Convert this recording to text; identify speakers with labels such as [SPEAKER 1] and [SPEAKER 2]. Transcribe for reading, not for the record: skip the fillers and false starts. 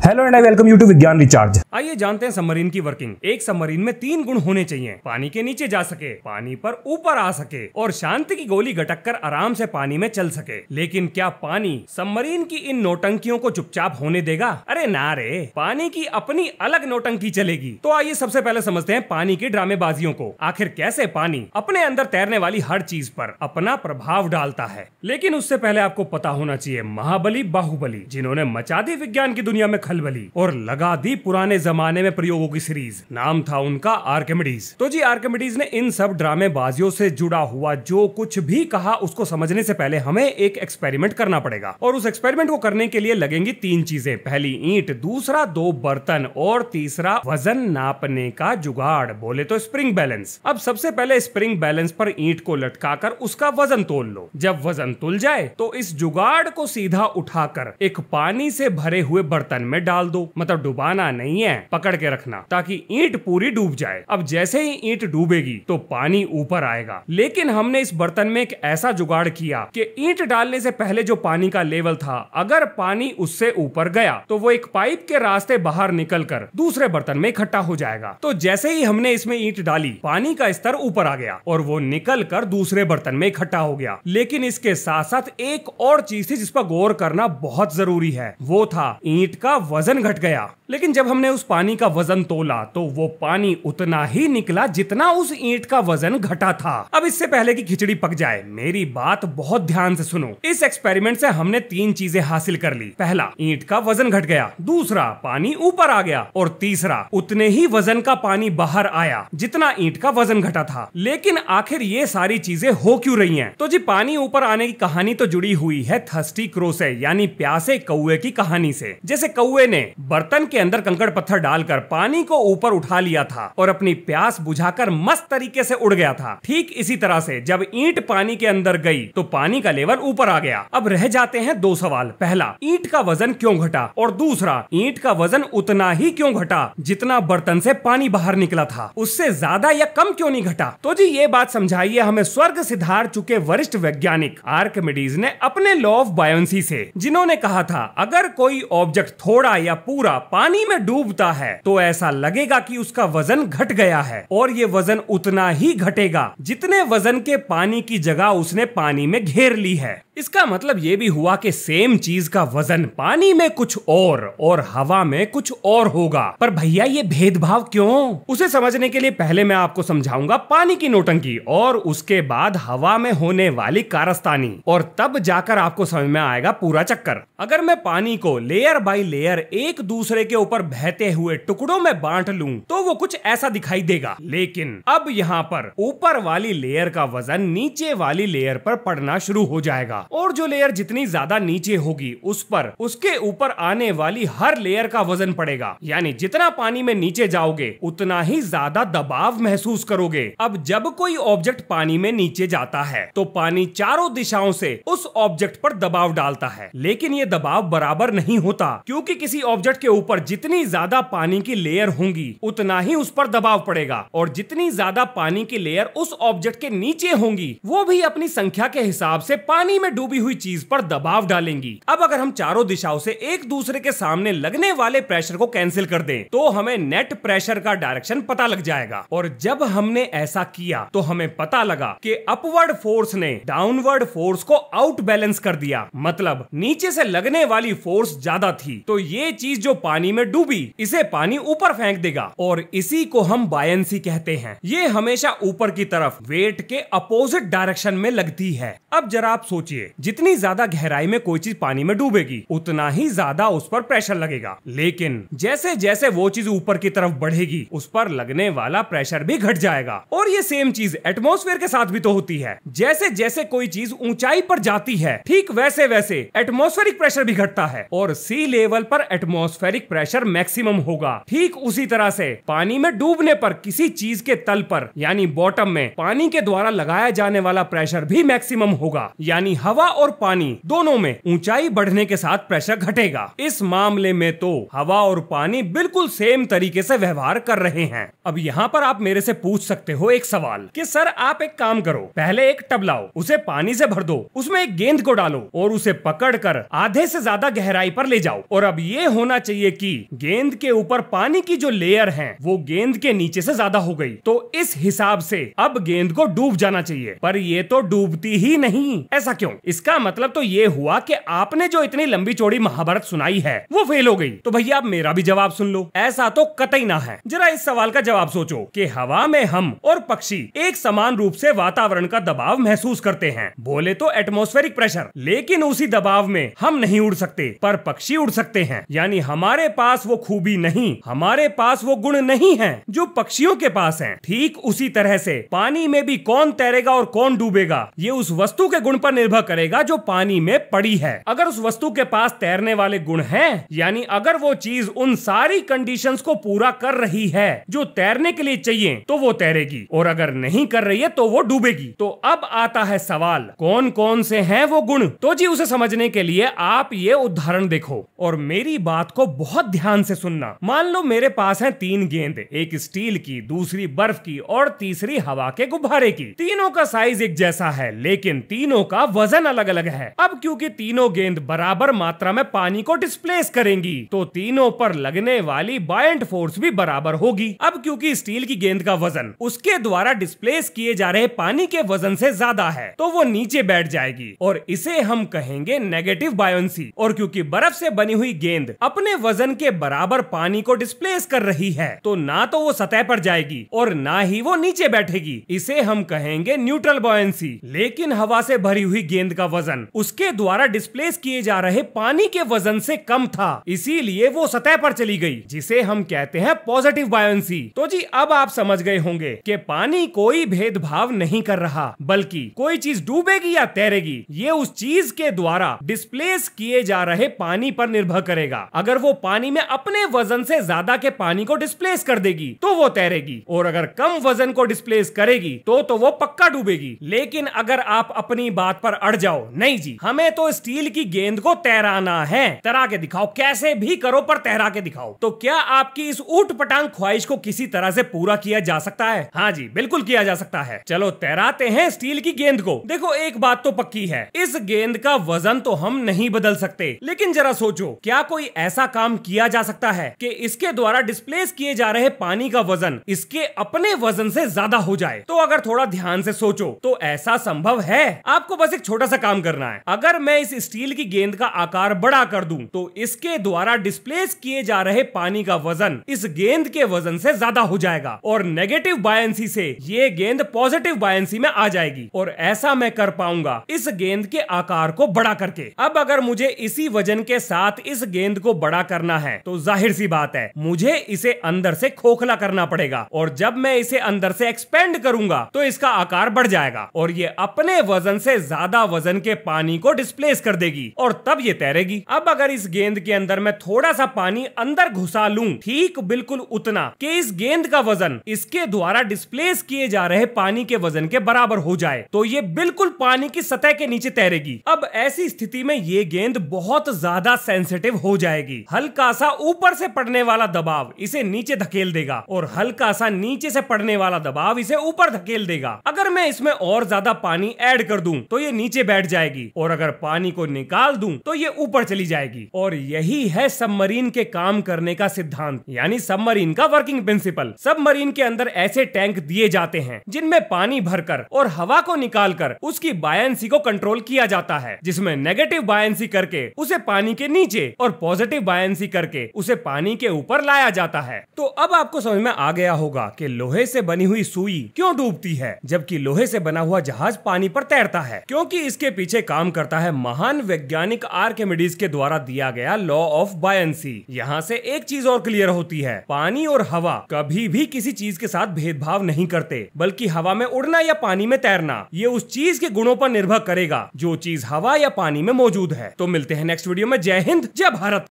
[SPEAKER 1] Hello and I welcome you to Vigyan recharge.
[SPEAKER 2] आइए जानते हैं सबमरीन की वर्किंग। एक सबमरीन में 3 गुण होने चाहिए। पानी के नीचे जा सके, पानी पर ऊपर आ सके और शांति की गोली गटक कर आराम से पानी में चल सके। लेकिन क्या पानी सबमरीन की इन नौटंकियों को चुपचाप होने देगा? अरे ना रे, पानी की अपनी अलग नौटंकी चलेगी। तो आइए सबसे पहले समझते हैं पानी की ड्रामेबाजियों को। आखिर कैसे पानी अपने अंदर तैरने वाली हर चीज पर अपना प्रभाव डालता है। लेकिन उससे पहले आपको पता होना चाहिए महाबली बाहुबली, जिन्होंने मचा दी विज्ञान की दुनिया में खलबली और लगा दी पुराने जमाने में प्रयोगों की सीरीज। नाम था उनका आर्किमिडीज। तो जी आर्किमिडीज ने इन सब ड्रामेबाजियों से जुड़ा हुआ जो कुछ भी कहा, उसको समझने से पहले हमें एक एक्सपेरिमेंट करना पड़ेगा। और उस एक्सपेरिमेंट को करने के लिए लगेंगी 3 चीजें। पहली ईंट, दूसरा 2 बर्तन और तीसरा वजन नापने का जुगाड़, बोले तो स्प्रिंग बैलेंस। अब सबसे पहले स्प्रिंग बैलेंस पर ईंट को लटकाकर उसका वजन तोल लो। जब वजन तुल जाए तो इस जुगाड़ को सीधा उठाकर एक पानी से भरे हुए बर्तन में डाल दो। मतलब डुबाना नहीं है, पकड़ के रखना ताकि ईंट पूरी डूब जाए। अब जैसे ही ईंट डूबेगी तो पानी ऊपर आएगा। लेकिन हमने इस बर्तन में एक ऐसा जुगाड़ किया कि ईंट डालने से पहले जो पानी का लेवल था, अगर पानी उससे ऊपर गया तो वो एक पाइप के रास्ते बाहर निकलकर दूसरे बर्तन में इकट्ठा हो जाएगा। तो जैसे ही हमने इसमें ईंट डाली, पानी का स्तर ऊपर आ गया और वो निकल कर दूसरे बर्तन में इकट्ठा हो गया। लेकिन इसके साथ साथ एक और चीज थी जिस पर गौर करना बहुत जरूरी है, वो था ईंट का वजन घट गया। लेकिन जब हमने उस पानी का वजन तोला तो वो पानी उतना ही निकला जितना उस ईंट का वजन घटा था। अब इससे पहले कि खिचड़ी पक जाए, मेरी बात बहुत ध्यान से सुनो। इस एक्सपेरिमेंट से हमने 3 चीजें हासिल कर ली। पहला, ईंट का वजन घट गया। दूसरा, पानी ऊपर आ गया। और तीसरा, उतने ही वजन का पानी बाहर आया जितना ईंट का वजन घटा था। लेकिन आखिर ये सारी चीजें हो क्यों रही हैं? तो जी पानी ऊपर आने की कहानी तो जुड़ी हुई है थर्स्टी क्रो से, यानी प्यासे कौवे की कहानी से। जैसे कौवे ने बर्तन के अंदर कंकड़ पत्थर डालकर पानी को ऊपर उठा लिया था और अपनी प्यास बुझाकर मस्त तरीके से उड़ गया था। ठीक इसी तरह से जब ईंट पानी के अंदर गई तो पानी का लेवल ऊपर आ गया। अब रह जाते हैं 2 सवाल। पहला, ईंट का वजन क्यों घटा? और दूसरा, ईंट का वजन उतना ही क्यों घटा जितना बर्तन से पानी बाहर निकला था? उससे ज्यादा या कम क्यों नहीं घटा? तो जी ये बात समझाइए हमें स्वर्ग सिधार चुके वरिष्ठ वैज्ञानिक आर्किमिडीज ने अपने लॉ ऑफ बायोन्सी से, जिन्होंने कहा था अगर कोई ऑब्जेक्ट थोड़ा या पूरा पानी में डूबता है तो ऐसा लगेगा कि उसका वजन घट गया है, और ये वजन उतना ही घटेगा जितने वजन के पानी की जगह उसने पानी में घेर ली है। इसका मतलब ये भी हुआ कि सेम चीज का वजन पानी में कुछ और हवा में कुछ और होगा। पर भैया ये भेदभाव क्यों? उसे समझने के लिए पहले मैं आपको समझाऊंगा पानी की नौटंकी और उसके बाद हवा में होने वाली कारस्तानी, और तब जाकर आपको समझ में आएगा पूरा चक्कर। अगर मैं पानी को लेयर बाय लेयर एक दूसरे के ऊपर बहते हुए टुकड़ों में बांट लूं तो वो कुछ ऐसा दिखाई देगा। लेकिन अब यहाँ पर ऊपर वाली लेयर का वजन नीचे वाली लेयर पर पड़ना शुरू हो जाएगा, और जो लेयर जितनी ज्यादा नीचे होगी उस पर उसके ऊपर आने वाली हर लेयर का वजन पड़ेगा। यानी जितना पानी में नीचे जाओगे उतना ही ज्यादा दबाव महसूस करोगे। अब जब कोई ऑब्जेक्ट पानी में नीचे जाता है तो पानी चारों दिशाओं से उस ऑब्जेक्ट पर दबाव डालता है, लेकिन ये दबाव बराबर नहीं होता, क्योंकि किसी ऑब्जेक्ट के ऊपर जितनी ज्यादा पानी की लेयर होंगी उतना ही उस पर दबाव पड़ेगा, और जितनी ज्यादा पानी की लेयर उस ऑब्जेक्ट के नीचे होंगी वो भी अपनी संख्या के हिसाब से पानी में डूबी हुई चीज पर दबाव डालेंगी। अब अगर हम चारों दिशाओं से एक दूसरे के सामने लगने वाले प्रेशर को कैंसिल कर दें तो हमें नेट प्रेशर का डायरेक्शन पता लग जाएगा। और जब हमने ऐसा किया तो हमें पता लगा कि अपवर्ड फोर्स ने डाउनवर्ड फोर्स को आउट बैलेंस कर दिया। मतलब नीचे से लगने वाली फोर्स ज्यादा थी, तो ये चीज जो पानी में डूबी इसे पानी ऊपर फेंक देगा, और इसी को हम बायंसी कहते हैं। ये हमेशा ऊपर की तरफ वेट के अपोजिट डायरेक्शन में लगती है। अब जरा आप सोचिए, जितनी ज्यादा गहराई में कोई चीज पानी में डूबेगी उतना ही ज्यादा उस पर प्रेशर लगेगा। लेकिन जैसे जैसे वो चीज ऊपर की तरफ बढ़ेगी उस पर लगने वाला प्रेशर भी घट जाएगा। और ये सेम चीज एटमॉस्फेयर के साथ भी तो होती है। जैसे जैसे कोई चीज ऊंचाई पर जाती है ठीक वैसे वैसे एटमॉस्फेरिक प्रेशर भी घटता है, और सी लेवल पर एटमॉस्फेरिक प्रेशर मैक्सिमम होगा। ठीक उसी तरह से पानी में डूबने पर किसी चीज के तल पर यानी बॉटम में पानी के द्वारा लगाया जाने वाला प्रेशर भी मैक्सिमम होगा। यानी हवा और पानी दोनों में ऊंचाई बढ़ने के साथ प्रेशर घटेगा। इस मामले में तो हवा और पानी बिल्कुल सेम तरीके से व्यवहार कर रहे हैं। अब यहाँ पर आप मेरे से पूछ सकते हो एक सवाल कि सर आप एक काम करो, पहले एक टब लाओ, उसे पानी से भर दो, उसमें एक गेंद को डालो और उसे पकड़कर आधे से ज्यादा गहराई पर ले जाओ, और अब ये ये होना चाहिए कि गेंद के ऊपर पानी की जो लेयर है वो गेंद के नीचे से ज्यादा हो गई, तो इस हिसाब से अब गेंद को डूब जाना चाहिए, पर ये तो डूबती ही नहीं। ऐसा क्यों? इसका मतलब तो ये हुआ कि आपने जो इतनी लंबी चौड़ी महाभारत सुनाई है वो फेल हो गई। तो भैया आप मेरा भी जवाब सुन लो, ऐसा तो कतई ना है। जरा इस सवाल का जवाब सोचो कि हवा में हम और पक्षी एक समान रूप से वातावरण का दबाव महसूस करते हैं, बोले तो एटमॉस्फेरिक प्रेशर, लेकिन उसी दबाव में हम नहीं उड़ सकते पर पक्षी उड़ सकते हैं। यानी हमारे पास वो खूबी नहीं, हमारे पास वो गुण नहीं है जो पक्षियों के पास है। ठीक उसी तरह से पानी में भी कौन तैरेगा और कौन डूबेगा ये उस वस्तु के गुण पर निर्भर करेगा जो पानी में पड़ी है। अगर उस वस्तु के पास तैरने वाले गुण हैं, यानी अगर वो चीज उन सारी कंडीशंस को पूरा कर रही है जो तैरने के लिए चाहिए तो वो तैरेगी, और अगर नहीं कर रही है तो वो डूबेगी। तो अब आता है सवाल, कौन कौन से हैं वो गुण? तो जी उसे समझने के लिए आप ये उदाहरण देखो और मेरी बात को बहुत ध्यान से सुनना। मान लो मेरे पास है 3 गेंद, एक स्टील की, दूसरी बर्फ की और तीसरी हवा के गुब्बारे की। तीनों का साइज एक जैसा है लेकिन तीनों का वजन अलग अलग है। अब क्योंकि तीनों गेंद बराबर मात्रा में पानी को डिस्प्लेस करेंगी तो तीनों पर लगने वाली बायंट फोर्स भी बराबर होगी। अब क्योंकि स्टील की गेंद का वजन उसके द्वारा डिस्प्लेस किए जा रहे पानी के वजन से ज्यादा है तो वो नीचे बैठ जाएगी और इसे हम कहेंगे नेगेटिव बायोंसी। और क्योंकि बर्फ से बनी हुई गेंद अपने वजन के बराबर पानी को डिस्प्लेस कर रही है तो ना तो वो सतह पर जाएगी और ना ही वो नीचे बैठेगी, इसे हम कहेंगे न्यूट्रल बायोंसी। लेकिन हवा से भरी हुई गेंद का वजन उसके द्वारा डिस्प्लेस किए जा रहे पानी के वजन से कम था, इसीलिए वो सतह पर चली गई, जिसे हम कहते हैं पॉजिटिव बायोंसी। तो जी अब आप समझ गए होंगे कि पानी कोई भेदभाव नहीं कर रहा, बल्कि कोई चीज डूबेगी या तैरेगी ये उस चीज के द्वारा डिस्प्लेस किए जा रहे पानी पर निर्भर करेगा। अगर वो पानी में अपने वजन से ज्यादा के पानी को डिस्प्लेस कर देगी तो वो तैरेगी, और अगर कम वजन को डिस्प्लेस करेगी तो वो पक्का डूबेगी। लेकिन अगर आप अपनी बात पर अड़ जाओ, नहीं जी हमें तो स्टील की गेंद को तैराना है, तैरा के दिखाओ, कैसे भी करो पर तैरा के दिखाओ, तो क्या आपकी इस ऊट पटांग ख्वाहिश को किसी तरह से पूरा किया जा सकता है? हाँ जी बिल्कुल किया जा सकता है। चलो तैराते हैं स्टील की गेंद को। देखो एक बात तो पक्की है, इस गेंद का वजन तो हम नहीं बदल सकते, लेकिन जरा सोचो क्या कोई ऐसा काम किया जा सकता है कि इसके द्वारा डिस्प्लेस किए जा रहे पानी का वजन इसके अपने वजन से ज्यादा हो जाए? तो अगर थोड़ा ध्यान से सोचो तो ऐसा संभव है। आपको बस एक छोटा सा काम करना है। अगर मैं इस स्टील की गेंद का आकार बड़ा कर दूं तो इसके द्वारा डिस्प्लेस किए जा रहे पानी का वजन इस गेंद के वजन से ज्यादा हो जाएगा और नेगेटिव बायंसी से ये गेंद पॉजिटिव बायंसी में आ जाएगी, और ऐसा मैं कर पाऊंगा इस गेंद के आकार को बड़ा करके। अब अगर मुझे इसी वजन के साथ इस गेंद को बड़ा करना है तो जाहिर सी बात है मुझे इसे अंदर से खोखला करना पड़ेगा, और जब मैं इसे अंदर से एक्सपेंड करूंगा तो इसका आकार बढ़ जाएगा और ये अपने वजन से ज्यादा वजन के पानी को डिस्प्लेस कर देगी और तब ये तैरेगी। अब अगर इस गेंद के अंदर मैं थोड़ा सा पानी अंदर घुसा लूं, ठीक बिल्कुल उतना कि इस गेंद का वजन इसके द्वारा डिस्प्लेस किए जा रहे पानी के वजन के बराबर हो जाए तो ये बिल्कुल पानी की सतह के नीचे तैरेगी। अब ऐसी स्थिति में ये गेंद बहुत ज्यादा सेंसिटिव हो जाएगी। हल्का सा ऊपर से पड़ने वाला दबाव इसे नीचे धकेल देगा और हल्का सा नीचे से पड़ने वाला दबाव इसे ऊपर धकेल देगा। अगर मैं इसमें और ज्यादा पानी ऐड कर दूं तो ये नीचे बैठ जाएगी, और अगर पानी को निकाल दूं तो ये ऊपर चली जाएगी। और यही है सबमरीन के काम करने का सिद्धांत, यानी सबमरीन का वर्किंग प्रिंसिपल। सबमरीन के अंदर ऐसे टैंक दिए जाते हैं जिनमें पानी भरकर और हवा को निकालकर उसकी बायंसी को कंट्रोल किया जाता है, जिसमें नेगेटिव बायंसी करके उसे पानी के नीचे और पॉजिटिव बायंसी करके उसे पानी के ऊपर लाया जाता है। तो अब आपको समझ में आ गया होगा कि लोहे से बनी हुई सुई क्यों डूबती है जबकि लोहे से बना हुआ जहाज पानी पर तैरता है, क्योंकि इसके पीछे काम करता है महान वैज्ञानिक आर्किमिडीज के द्वारा दिया गया लॉ ऑफ बायंसी। यहाँ से एक चीज और क्लियर होती है, पानी और हवा कभी भी किसी चीज के साथ भेदभाव नहीं करते, बल्कि हवा में उड़ना या पानी में तैरना ये उस चीज के गुणों पर निर्भर करेगा जो चीज हवा या पानी में मौजूद है। तो मिलते हैं नेक्स्ट वीडियो में। जय हिंद, जय भारत।